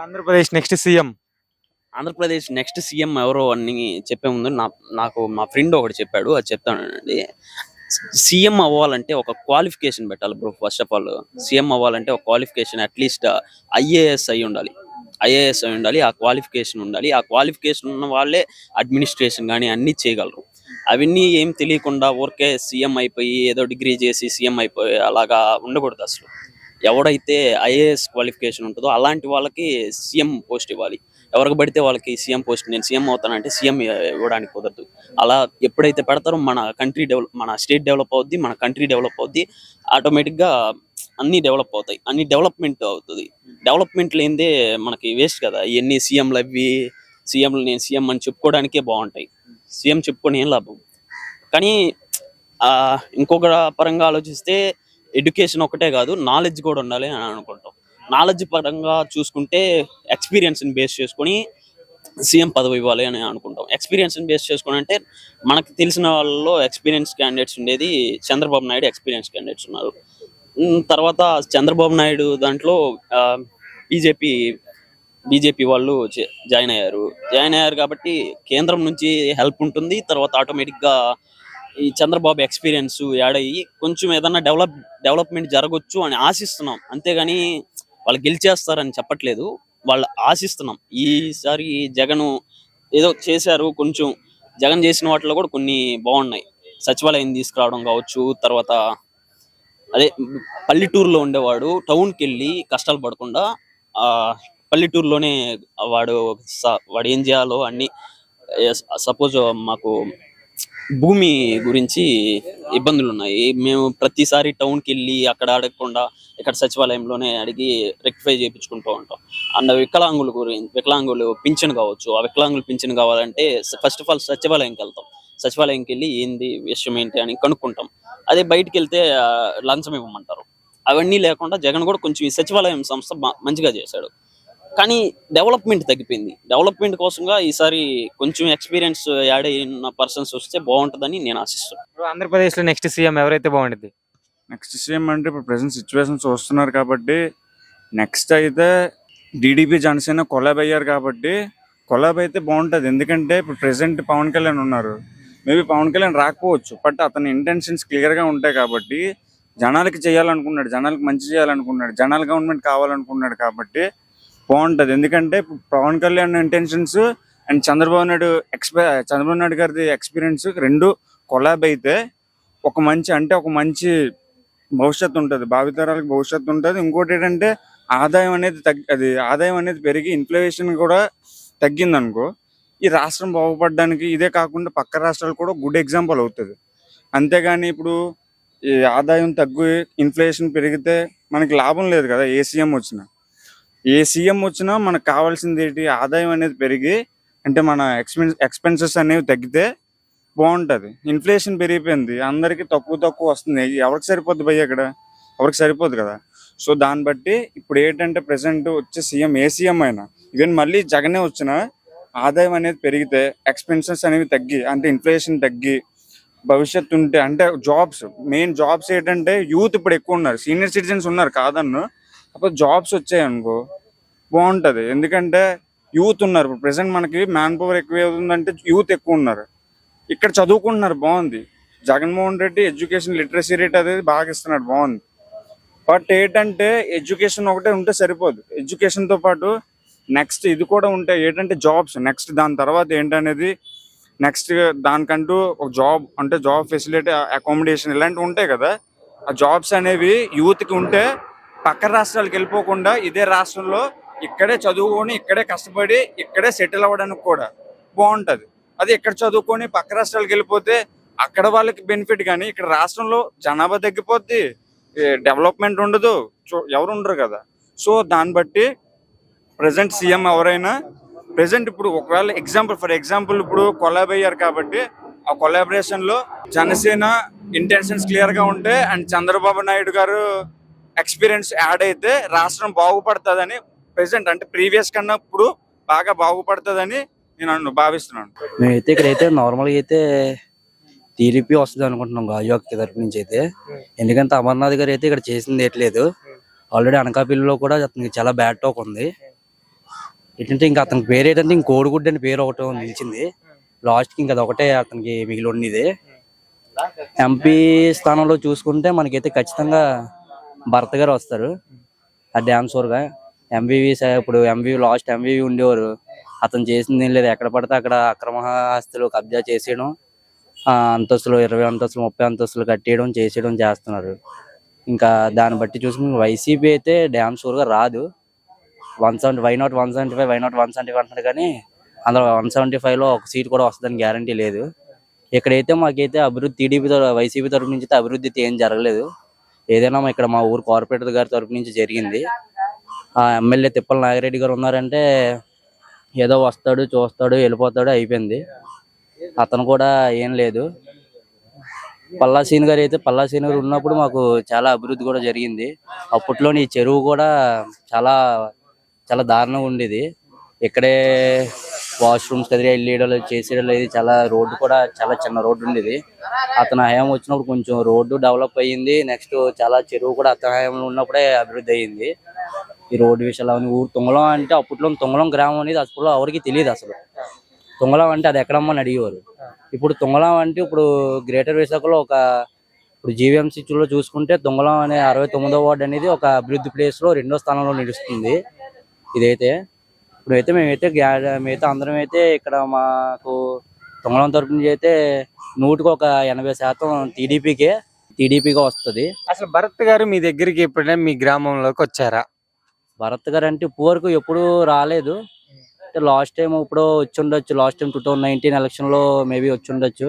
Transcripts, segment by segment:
Andhra Pradesh next CM. Andhra Pradesh next CM ఎవరో అని చెప్పే ముందు నాకు మా ఫ్రెండ్ ఒకటి చెప్పాడు, అది చెప్తానండి. సీఎం అవ్వాలంటే ఒక క్వాలిఫికేషన్ పెట్టాలి bro. First of all CM అవ్వాలంటే ఒక క్వాలిఫికేషన్, అట్లీస్ట్ ఐఏఎస్ అయి ఉండాలి. ఐఏఎస్ అయి ఉండాలి, ఆ క్వాలిఫికేషన్ ఉండాలి. ఆ క్వాలిఫికేషన్ ఉన్న వాళ్ళే అడ్మినిస్ట్రేషన్ కానీ అన్నీ చేయగలరు. అవన్నీ ఏం తెలియకుండా ఊరికే సీఎం అయిపోయి ఏదో డిగ్రీ చేసి సీఎం అయిపోయి అలాగా ఉండకూడదు అసలు. ఎవడైతే ఐఏఎస్ క్వాలిఫికేషన్ ఉంటుందో అలాంటి వాళ్ళకి సీఎం పోస్ట్ ఇవ్వాలి. ఎవరికి పడితే వాళ్ళకి సీఎం పోస్ట్, నేను సీఎం అవుతానంటే సీఎం ఇవ్వడానికి కుదరదు. అలా ఎప్పుడైతే పెడతారో మన స్టేట్ డెవలప్ అవుద్ది, మన కంట్రీ డెవలప్ అవుద్ది. ఆటోమేటిక్గా అన్నీ డెవలప్ అవుతాయి, అన్ని డెవలప్మెంట్ అవుతుంది. డెవలప్మెంట్ లేనిదే మనకి వేస్ట్ కదా. ఇవన్నీ సీఎంలు అవి సీఎంలు, నేను సీఎం అని చెప్పుకోవడానికే బాగుంటాయి. సీఎం చెప్పుకొని ఏం లాభం. కానీ ఇంకొక పరంగా ఆలోచిస్తే ఎడ్యుకేషన్ ఒకటే కాదు, నాలెడ్జ్ కూడా ఉండాలి అని అనుకుంటాం. నాలెడ్జ్ పరంగా చూసుకుంటే ఎక్స్పీరియన్స్ని బేస్ చేసుకొని సీఎం పదవి ఇవ్వాలి అని అనుకుంటాం. ఎక్స్పీరియన్స్ని బేస్ చేసుకుని అంటే మనకు తెలిసిన వాళ్ళలో ఎక్స్పీరియన్స్ క్యాండిడేట్స్ ఉండేది చంద్రబాబు నాయుడు ఎక్స్పీరియన్స్ క్యాండిడేట్స్ ఉన్నారు. తర్వాత చంద్రబాబు నాయుడు దాంట్లో బీజేపీ బీజేపీ వాళ్ళు జాయిన్ అయ్యారు కాబట్టి కేంద్రం నుంచి హెల్ప్ ఉంటుంది. తర్వాత ఆటోమేటిక్గా ఈ చంద్రబాబు ఎక్స్పీరియన్స్ యాడ్ అయ్యి కొంచెం ఏదన్నా డెవలప్మెంట్ జరగవచ్చు అని ఆశిస్తున్నాం. అంతేగాని వాళ్ళు గెలిచేస్తారని చెప్పట్లేదు, వాళ్ళు ఆశిస్తున్నాం. ఈసారి జగన్ ఏదో చేశారు, కొంచెం జగన్ చేసిన వాటిలో కూడా కొన్ని బాగున్నాయి. సచివాలయం తీసుకురావడం కావచ్చు, తర్వాత అదే పల్లెటూరులో ఉండేవాడు టౌన్కి వెళ్ళి కష్టాలు పడకుండా పల్లెటూరులోనే వాడు వాడు ఏం చేయాలో అన్ని, సపోజ్ మాకు భూమి గురించి ఇబ్బందులు ఉన్నాయి, మేము ప్రతిసారి టౌన్కి వెళ్ళి అక్కడ అడగకుండా ఇక్కడ సచివాలయంలోనే అడిగి రెక్టిఫై చేయించుకుంటూ ఉంటాం. అండ్ వికలాంగులు పింఛన్ కావచ్చు, ఆ వికలాంగులు పింఛన్ కావాలంటే ఫస్ట్ ఆఫ్ ఆల్ సచివాలయంకి వెళ్తాం. సచివాలయంకి వెళ్ళి ఏంది విషయం ఏంటి అని కనుక్కుంటాం. అదే బయటికి వెళ్తే లంచం ఇవ్వమంటారు. అవన్నీ లేకుండా జగన్ కూడా కొంచెం ఈ సచివాలయం సంస్థ మంచిగా చేశాడు. కానీ డెవలప్మెంట్ తగ్గిపోయింది. డెవలప్మెంట్ కోసంగా ఈసారి కొంచెం ఎక్స్పీరియన్స్ యాడ్ అయిన పర్సన్స్ వస్తే బాగుంటుందని నేను ఆశిస్తున్నాను. ఆంధ్రప్రదేశ్లో నెక్స్ట్ సీఎం ఎవరైతే బాగుంటుంది? నెక్స్ట్ సీఎం అంటే ఇప్పుడు ప్రజెంట్ సిచ్యువేషన్స్ వస్తున్నారు కాబట్టి నెక్స్ట్ అయితే టీడీపీ జనసేన కొలాబ్ అయ్యారు కాబట్టి కొలాబ్ అయితే బాగుంటుంది. ఎందుకంటే ఇప్పుడు ప్రెసెంట్ పవన్ కళ్యాణ్ ఉన్నారు, మేబీ పవన్ కళ్యాణ్ రాకపోవచ్చు, బట్ అతని ఇంటెన్షన్స్ క్లియర్గా ఉంటాయి కాబట్టి జనాలకి చేయాలనుకున్నాడు, జనాలకి మంచి చేయాలనుకున్నాడు, జనాల గవర్నమెంట్ కావాలనుకున్నాడు కాబట్టి బాగుంటుంది. ఎందుకంటే పవన్ కళ్యాణ్ ఇంటెన్షన్స్ అండ్ చంద్రబాబు నాయుడు గారి ఎక్స్పీరియన్స్ రెండు కొలాబ్ అయితే ఒక మంచి భవిష్యత్తు ఉంటుంది, భావితరాలకు భవిష్యత్తు ఉంటుంది. ఇంకోటి ఏంటంటే ఆదాయం అనేది పెరిగి ఇన్ఫ్లేషన్ కూడా తగ్గింది అనుకో, ఈ రాష్ట్రం బాగుపడడానికి ఇదే కాకుండా పక్క రాష్ట్రాలు కూడా గుడ్ ఎగ్జాంపుల్ అవుతుంది. అంతేగాని ఇప్పుడు ఈ ఆదాయం తగ్గి ఇన్ఫ్లేషన్ పెరిగితే మనకి లాభం లేదు కదా. ఏ సీఎం వచ్చినా మనకు కావాల్సింది ఏంటి, ఆదాయం అనేది పెరిగి అంటే మన ఎక్స్పెన్సెస్ అనేవి తగ్గితే బాగుంటుంది. ఇన్ఫ్లేషన్ పెరిగిపోయింది, అందరికీ తక్కువ వస్తుంది, ఎవరికి సరిపోద్ది భయ్య, ఇక్కడ ఎవరికి సరిపోదు కదా. సో దాన్ని బట్టి ఇప్పుడు ఏంటంటే ప్రెసెంట్ వచ్చే సీఎం ఏ సీఎం అయినా, ఈవెన్ మళ్ళీ జగనే వచ్చినా ఆదాయం అనేది పెరిగితే ఎక్స్పెన్సెస్ అనేవి తగ్గి అంటే ఇన్ఫ్లేషన్ తగ్గి భవిష్యత్తు ఉంటే అంటే మెయిన్ జాబ్స్ ఏంటంటే యూత్ ఇప్పుడు ఎక్కువ ఉన్నారు, సీనియర్ సిటిజన్స్ ఉన్నారు కాదన్ను, అప్పుడు జాబ్స్ వచ్చాయనుకో బాగుంటుంది. ఎందుకంటే యూత్ ఉన్నారు ఇప్పుడు ప్రెసెంట్, మనకి మ్యాన్ పవర్ ఎక్కువ అవుతుందంటే యూత్ ఎక్కువ ఉన్నారు, ఇక్కడ చదువుకుంటున్నారు, బాగుంది. Jaganmohan Reddy education literacy rate అనేది బాగా ఇస్తున్నాడు, బాగుంది. బట్ ఏంటంటే ఎడ్యుకేషన్ ఒకటే ఉంటే సరిపోదు, ఎడ్యుకేషన్తో పాటు నెక్స్ట్ ఇది కూడా ఉంటే ఏంటంటే జాబ్స్, నెక్స్ట్ దాని తర్వాత ఏంటనేది నెక్స్ట్ దానికంటూ ఒక జాబ్ ఫెసిలిటీ, అకామిడేషన్ ఇలాంటివి ఉంటాయి కదా. ఆ జాబ్స్ అనేవి యూత్కి ఉంటే పక్క రాష్ట్రాలకు వెళ్ళిపోకుండా ఇదే రాష్ట్రంలో ఇక్కడే చదువుకొని ఇక్కడే కష్టపడి ఇక్కడే సెటిల్ అవ్వడానికి కూడా బాగుంటుంది. అది ఇక్కడ చదువుకొని పక్క రాష్ట్రాలకు వెళ్ళిపోతే అక్కడ వాళ్ళకి బెనిఫిట్, కానీ ఇక్కడ రాష్ట్రంలో జనాభా తగ్గిపోద్ది, డెవలప్మెంట్ ఉండదు, ఎవరు ఉండరు కదా. సో దాన్ని బట్టి ప్రజెంట్ సీఎం ఎవరైనా ప్రజెంట్ ఇప్పుడు ఒకవేళ ఫర్ ఎగ్జాంపుల్ ఇప్పుడు కొలాబ్ అయ్యారు కాబట్టి ఆ కొలాబరేషన్లో జనసేన ఇంటెన్షన్స్ క్లియర్గా ఉంటే అండ్ చంద్రబాబు నాయుడు గారు ఎక్స్పీరియన్స్ యాడ్ అయితే రాష్ట్రం బాగుపడుతుందని ప్రెసెంట్ అంటే ప్రీవియస్ కన్నా ఇప్పుడు బాగా బాగుపడుతుందని నేను భావిస్తున్నాను. మేమైతే ఇక్కడైతే నార్మల్గా అయితే టీడీపీ వస్తుంది అనుకుంటున్నాం గాజువాక తరపు నుంచి అయితే. ఎందుకంటే అమర్నాథ్ గారు అయితే ఇక్కడ చేసింది ఏట్లేదు, ఆల్రెడీ అనకాపల్లిలో కూడా అతనికి చాలా బ్యాడ్ టాక్ ఉంది. ఏంటంటే ఇంకా అతనికి పేరు ఏంటంటే ఇంక కోడిగుడ్డు అని పేరు ఒకటి నిలిచింది. లాస్ట్కి ఇంకా అదొకటే అతనికి మిగిలి ఉన్నది. ఎంపీ స్థానంలో చూసుకుంటే మనకైతే ఖచ్చితంగా భరత్ గారు వస్తారు. ఆ డ్యామ్ షూర్గా. ఎంవివి ఇప్పుడు ఎంవివి లాస్ట్ ఎంవివి ఉండేవారు. అతను చేసింది ఏం లేదు, ఎక్కడ పడితే అక్కడ అక్రమ ఆస్తులు కబ్జా చేసేయడం, అంతస్తులు 20 అంతస్తులు 30 అంతస్తులు కట్టేయడం చేస్తున్నారు. ఇంకా దాన్ని బట్టి చూసుకుని వైసీపీ అయితే డ్యామ్ షూర్గా రాదు. 170 వైనాట్ 175 వైనాట్ 175 అంటున్నారు కానీ అందులో 175లో ఒక సీట్ కూడా వస్తుందని గ్యారంటీ లేదు. ఇక్కడైతే మాకైతే అభివృద్ధి వైసీపీ తరపు నుంచి అయితే అభివృద్ధి అయితే ఏం జరగలేదు. ఏదైనా ఇక్కడ మా ఊరు కార్పొరేటర్ గారి తరపు నుంచి జరిగింది. ఆ ఎమ్మెల్యే తిప్పల నాగిరెడ్డి గారు ఉన్నారంటే ఏదో వస్తాడు చూస్తాడు వెళ్ళిపోతాడు అయిపోయింది. అతను కూడా ఏం లేదు. పల్లా సీన్ గారు ఉన్నప్పుడు మాకు చాలా అభివృద్ధి కూడా జరిగింది. అప్పట్లోని ఈ చెరువు కూడా చాలా చాలా దారుణంగా ఉండేది. ఇక్కడే వాష్రూమ్స్ కదిరి వెళ్ళేయడాలు చేసేయడం లేదు. చాలా రోడ్డు కూడా చాలా చిన్న రోడ్డు ఉండేది. అతని హయాం వచ్చినప్పుడు కొంచెం రోడ్డు డెవలప్ అయ్యింది. నెక్స్ట్ చాలా చెరువు కూడా అతని హయాంలో ఉన్నప్పుడే అభివృద్ధి అయ్యింది. ఈ రోడ్డు విషయాలు ఊరు తుంగలం అంటే అప్పట్లో తుంగలం గ్రామం అనేది అసలు ఎవరికి తెలియదు. అసలు తుంగలం అంటే అది ఎక్కడమ్మని అడిగేవారు. ఇప్పుడు తుంగలం అంటే ఇప్పుడు గ్రేటర్ విశాఖలో ఇప్పుడు జీవీఎంసీలో చూసుకుంటే తుంగలం అనే 69వ వార్డు అనేది ఒక అభివృద్ధి ప్లేస్ లో 2వ స్థానంలో నిలుస్తుంది. ఇదైతే ఇప్పుడైతే మిగతా అందరం అయితే ఇక్కడ మాకు తుంగలం తరపు నుంచి అయితే 80% టీడీపీగా వస్తుంది. అసలు భరత్ గారు మీ దగ్గరికి ఎప్పుడైనా మీ గ్రామంలోకి వచ్చారా? భరత్ గారు అంటే ఇప్పుడు వరకు ఎప్పుడు రాలేదు. లాస్ట్ టైం ఇప్పుడు వచ్చి ఉండొచ్చు. లాస్ట్ టైం 2019 ఎలక్షన్ లో మేబీ వచ్చి ఉండొచ్చు.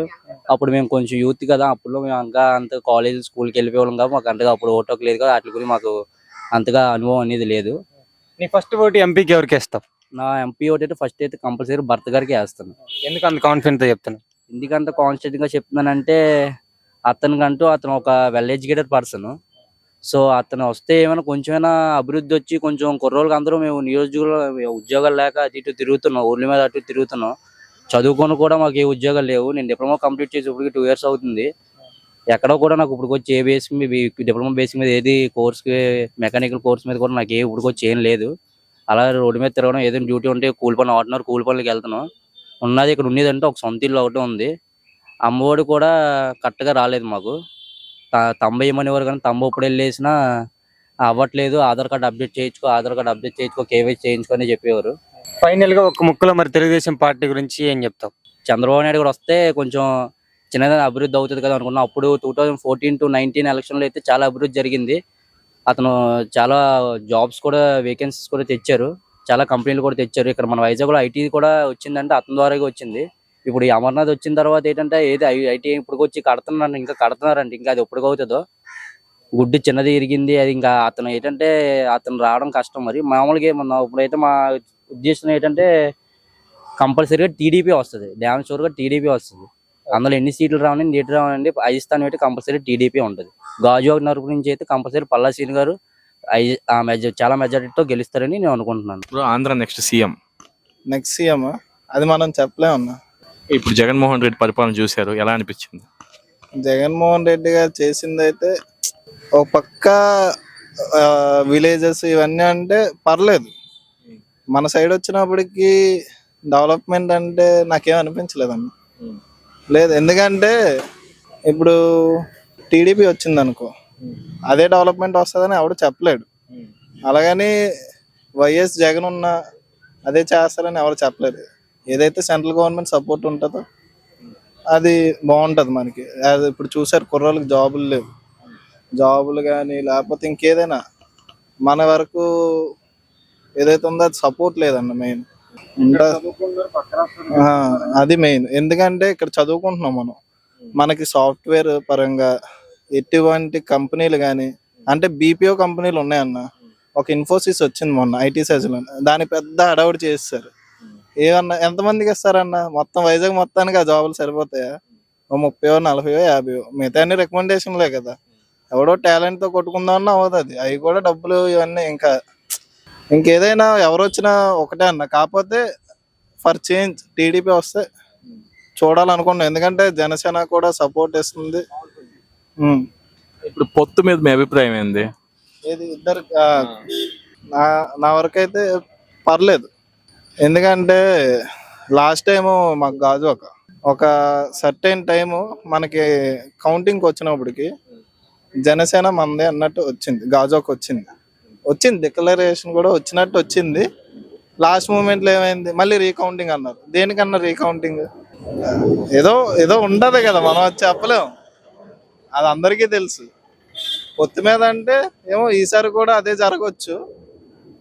అప్పుడు మేము కొంచెం యూత్ కదా, అప్పుడు మేము ఇంకా అంత కాలేజ్ స్కూల్కి వెళ్ళిపోయాం కదా, మాకు అంతగా అప్పుడు ఓటోకి లేదు కదా, వాటి గురించి మాకు అంతగా అనుభవం అనేది లేదు. నీ ఫస్ట్ ఓటు ఎంపీకి ఎవరికి వేస్తావు? నా ఎంపీ ఓటు అయితే ఫస్ట్ అయితే కంపల్సరీ భరత్ గారికి వేస్తాను. ఎందుకు అంత కాన్ఫిడెంట్ తో చెప్తాను? ఎందుకంత కాన్స్టెంట్ గా చెప్తున్నానంటే అతను ఒక వెల్ ఎడ్యుకేటెడ్ పర్సన్. సో అతను వస్తే ఏమైనా కొంచెమైనా అభివృద్ధి వచ్చి కొంచెం కుర్రోళ్ళకి అందరూ మేము నియోజకవర్గంలో ఉద్యోగాలు లేక అటు ఇటు తిరుగుతున్నాం, ఊర్ల మీద అటు ఇటు తిరుగుతున్నాం. చదువుకొని కూడా మాకు ఏ ఉద్యోగాలు లేవు. నేను డిప్లొమా కంప్లీట్ చేసి ఇప్పటికి 2 years అవుతుంది. ఎక్కడో కూడా నాకు ఇప్పుడు వచ్చి ఏ బేస్ మీద డిప్లొమా బేసిక్ మీద ఏది కోర్స్కి మెకానికల్ కోర్స్ మీద కూడా నాకు ఇప్పుడు వచ్చి ఏం లేదు. అలా రోడ్డు మీద తిరగడం, ఏదైనా డ్యూటీ ఉంటే కూలి పని ఆడుతున్నారు, కూలి పనులకి వెళ్తున్నాం. ఉన్నది ఇక్కడ ఉండేదంటే ఒక సొంత ఇల్లు ఒకటే ఉంది. అమ్మఒడి కూడా కరెక్ట్గా రాలేదు మాకు. తంబ ఏమనేవారు కానీ తంబ ఇప్పుడు వెళ్ళేసినా అవ్వట్లేదు. ఆధార్ కార్డు అప్డేట్ చేయించుకో కేవైసీ చేయించుకో అని చెప్పేవారు. ఫైనల్ గా ఒక ముక్కలో మరి తెలుగుదేశం పార్టీ గురించి ఏం చెప్తావు? చంద్రబాబు నాయుడు గారు వస్తే కొంచెం చిన్నగా అభివృద్ధి అవుతుంది కదా అనుకున్నాం. అప్పుడు 2014 to 19 ఎలక్షన్లో అయితే చాలా అభివృద్ధి జరిగింది. అతను చాలా జాబ్స్ కూడా వేకెన్సీస్ కూడా తెచ్చారు, చాలా కంపెనీలు కూడా తెచ్చారు. ఇక్కడ మన వైజాగ్లో ఐటీ కూడా వచ్చిందంటే అతని ద్వారా వచ్చింది. ఇప్పుడు ఈ అమర్నాథ్ వచ్చిన తర్వాత ఏంటంటే ఏది ఐటీ ఇప్పుడు వచ్చి కడుతున్నారంటే ఇంకా అది ఎప్పుడు అవుతుందో. గుడ్డి చిన్నది ఇరిగింది, అది ఇంకా అతను ఏంటంటే అతను రావడం కష్టం. మరి మామూలుగా ఇప్పుడైతే మా ఉద్దేశం ఏంటంటే కంపల్సరీగా టీడీపీ వస్తుంది, డ్యామ్ షూర్గా టీడీపీ వస్తుంది. అందులో ఎన్ని సీట్లు రావనండి 5 స్థానం అయితే కంపల్సరీ టీడీపీ ఉంటుంది. గాజువాక తరపు నుంచి అయితే కంపల్సరీ పల్లా సీన్ గారు చాలా మెజారిటీతో గెలుస్తారని నేను అనుకుంటున్నాను. ఇప్పుడు ఆంధ్ర నెక్స్ట్ సీఎం అది మనం చెప్పలేమన్నా. ఇప్పుడు జగన్మోహన్ రెడ్డి పరిపాలన చూశారు, ఎలా అనిపించింది? జగన్మోహన్ రెడ్డి గారు చేసింది అయితే ఒక పక్క విలేజెస్ ఇవన్నీ అంటే పర్లేదు. మన సైడ్ వచ్చినప్పటికి డెవలప్మెంట్ అంటే నాకేం అనిపించలేదన్న. లేదు, ఎందుకంటే ఇప్పుడు టీడీపీ వచ్చింది అనుకో, అదే డెవలప్మెంట్ వస్తుందని ఎవడు చెప్పలేడు. అలాగని వైఎస్ జగన్ ఉన్న అదే చేస్తారని ఎవరు చెప్పలేరు. ఏదైతే సెంట్రల్ గవర్నమెంట్ సపోర్ట్ ఉంటుందో అది బాగుంటుంది మనకి. అది ఇప్పుడు చూసారు, కుర్రోళ్ళకి జాబులు లేవు. జాబులు కానీ లేకపోతే ఇంకేదైనా మన వరకు ఏదైతే ఉందో అది సపోర్ట్ లేదన్న. మెయిన్ అది మెయిన్. ఎందుకంటే ఇక్కడ చదువుకుంటున్నాం మనం, మనకి సాఫ్ట్వేర్ పరంగా ఎటువంటి కంపెనీలు కానీ అంటే బీపీఓ కంపెనీలు ఉన్నాయన్న. ఒక ఇన్ఫోసిస్ వచ్చింది మొన్న ఐటీ సెజ్లో, దాని పెద్ద హడావుడి చేస్తారు. ఏమన్నా ఎంతమందికి ఇస్తారన్న? మొత్తం వైజాగ్ మొత్తానికి ఆ జాబులు సరిపోతాయా? 30, 40, 50. మిగతా అన్ని రికమెండేషన్లే కదా. ఎవడో టాలెంట్తో కొట్టుకుందామన్నా అవుతుంది. అవి కూడా డబ్బులు ఇవన్నీ ఇంకేదైనా ఎవరు వచ్చినా ఒకటే అన్న. కాకపోతే ఫర్ చేంజ్ టీడీపీ వస్తే చూడాలనుకున్నాం. ఎందుకంటే జనసేన కూడా సపోర్ట్ ఇస్తుంది. ఇప్పుడు పొత్తు మీద మీ అభిప్రాయం ఏంది? ఏది ఇద్దరు నా వరకు అయితే పర్లేదు. ఎందుకంటే లాస్ట్ టైము మాకు ఒక సర్టెన్ టైము మనకి కౌంటింగ్ వచ్చినప్పటికి జనసేన మందే అన్నట్టు వచ్చింది, గాజువాక వచ్చింది డిక్లరేషన్ కూడా వచ్చినట్టు వచ్చింది. లాస్ట్ మూమెంట్లో ఏమైంది, మళ్ళీ రీకౌంటింగ్ అన్నారు. దేనికన్నా రీకౌంటింగ్? ఏదో ఏదో ఉండదు కదా, మనం అది చెప్పలేం, అది అందరికీ తెలుసు. పొత్తు మీద అంటే ఏమో ఈసారి కూడా అదే జరగవచ్చు,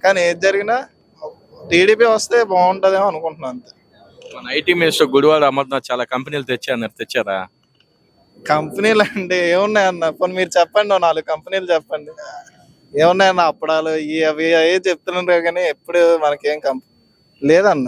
కానీ ఏది జరిగినా టీడీపీ వస్తే బాగుంటుందేమో అనుకుంటున్నాను అంతే. మన ఐటీ మినిస్టర్ గుడివాడ అమర్నాథ్ చాలా కంపెనీలు తెచ్చారా? కంపెనీలు అంటే ఏమున్నాయన్న, పోనీ మీరు చెప్పండి, 4 కంపెనీలు చెప్పండి. ఏమున్నాయన్న, అప్పడాలు ఇవి అవి చెప్తున్నారు కానీ ఎప్పుడు మనకేం లేదన్న.